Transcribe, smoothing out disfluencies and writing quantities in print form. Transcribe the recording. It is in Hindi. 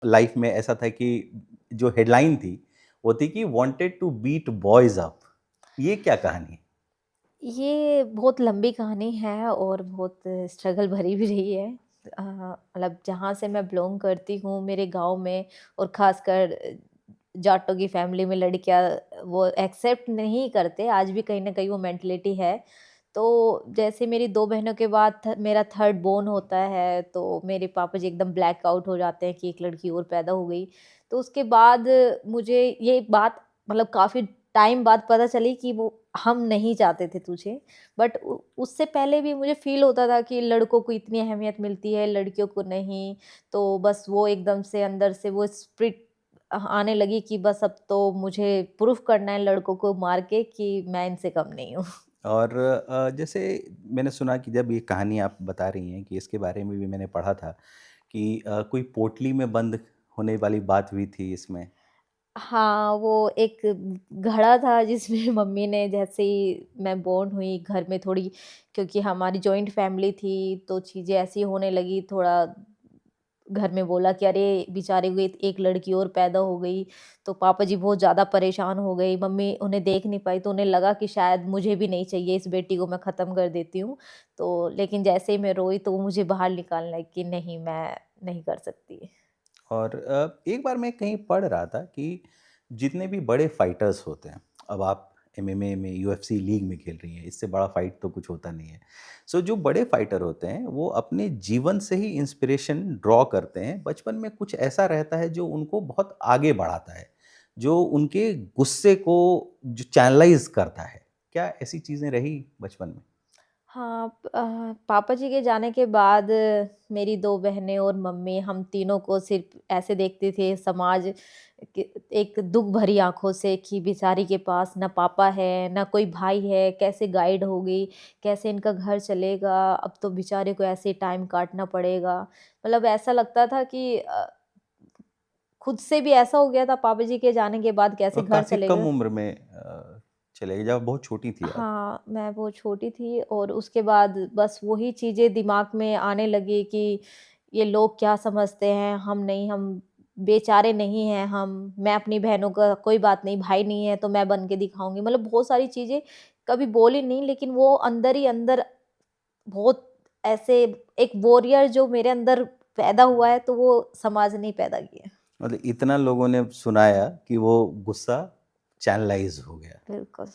लाइफ में ऐसा था कि जो हेडलाइन थी, वो थी कि wanted to beat boys up. ये क्या कहानी है? ये बहुत लंबी कहानी है और बहुत स्ट्रगल भरी भी रही है। मतलब जहाँ से मैं बिलॉन्ग करती हूँ मेरे गाँव में और ख़ासकर जाटों की फैमिली में लड़कियाँ वो एक्सेप्ट नहीं करते, आज भी कहीं न कहीं वो मेंटालिटी है। तो जैसे मेरी 2 बहनों के बाद मेरा थर्ड बोर्न होता है, तो मेरे पापा जी एकदम ब्लैक आउट हो जाते हैं कि एक लड़की और पैदा हो गई। तो उसके बाद मुझे ये बात मतलब काफ़ी टाइम बाद पता चली कि वो हम नहीं चाहते थे तुझे। बट उ उससे पहले भी मुझे फ़ील होता था कि लड़कों को इतनी अहमियत मिलती है, लड़कियों को नहीं। तो बस वो एकदम से अंदर से वो स्प्रिट आने लगी कि बस अब तो मुझे प्रूफ़ करना है लड़कों को मार के कि मैं इनसे कम नहीं हूँ। और जैसे मैंने सुना कि जब ये कहानी आप बता रही हैं कि इसके बारे में भी मैंने पढ़ा था कि कोई पोटली में बंद होने वाली बात हुई थी इसमें। हाँ, वो एक घड़ा था जिसमें मम्मी ने जैसे ही मैं बोर्न हुई घर में थोड़ी, क्योंकि हमारी जॉइंट फैमिली थी तो चीज़ें ऐसी होने लगी थोड़ा। घर में बोला कि अरे बेचारे को एक लड़की और पैदा हो गई, तो पापा जी बहुत ज़्यादा परेशान हो गई। मम्मी उन्हें देख नहीं पाई तो उन्हें लगा कि शायद मुझे भी नहीं चाहिए, इस बेटी को मैं ख़त्म कर देती हूँ। तो लेकिन जैसे ही मैं रोई तो वो मुझे बाहर निकालने लगी कि नहीं, मैं नहीं कर सकती। और एक बार मैं कहीं पढ़ रहा था कि जितने भी बड़े फाइटर्स होते हैं, अब आप एमएमए में यूएफसी लीग में खेल रही हैं, इससे बड़ा फाइट तो कुछ होता नहीं है। सो जो बड़े फाइटर होते हैं वो अपने जीवन से ही इंस्पिरेशन ड्रॉ करते हैं। बचपन में कुछ ऐसा रहता है जो उनको बहुत आगे बढ़ाता है, जो उनके गुस्से को जो चैनलाइज करता है। क्या ऐसी चीज़ें रही बचपन में? हाँ, पापा जी के जाने के बाद मेरी 2 बहनें और मम्मी हम तीनों को सिर्फ़ ऐसे देखते थे समाज कि एक दुःख भरी आँखों से कि बेचारी के पास ना पापा है, ना कोई भाई है, कैसे गाइड होगी, कैसे इनका घर चलेगा, अब तो बेचारे को ऐसे टाइम काटना पड़ेगा। मतलब ऐसा लगता था कि खुद से भी ऐसा हो गया था पापा जी के जाने के बाद कैसे और घर काफ़ी कम चलेगा। उम्र में चले गए जब बहुत छोटी थी आप। हाँ, मैं बहुत छोटी थी और उसके बाद बस वही चीज़ें दिमाग में आने लगी कि ये लोग क्या समझते हैं, हम नहीं, हम बेचारे नहीं हैं हम, मैं अपनी बहनों का कोई बात नहीं, भाई नहीं है तो मैं बन के दिखाऊँगी। मतलब बहुत सारी चीज़ें कभी बोली नहीं, लेकिन वो अंदर ही अंदर बहुत ऐसे एक वॉरियर जो मेरे अंदर पैदा हुआ है, तो वो समाज ने ही पैदा किया। मतलब इतना लोगों ने सुनाया कि वो गुस्सा चैनलाइज़ हो गया। बिल्कुल।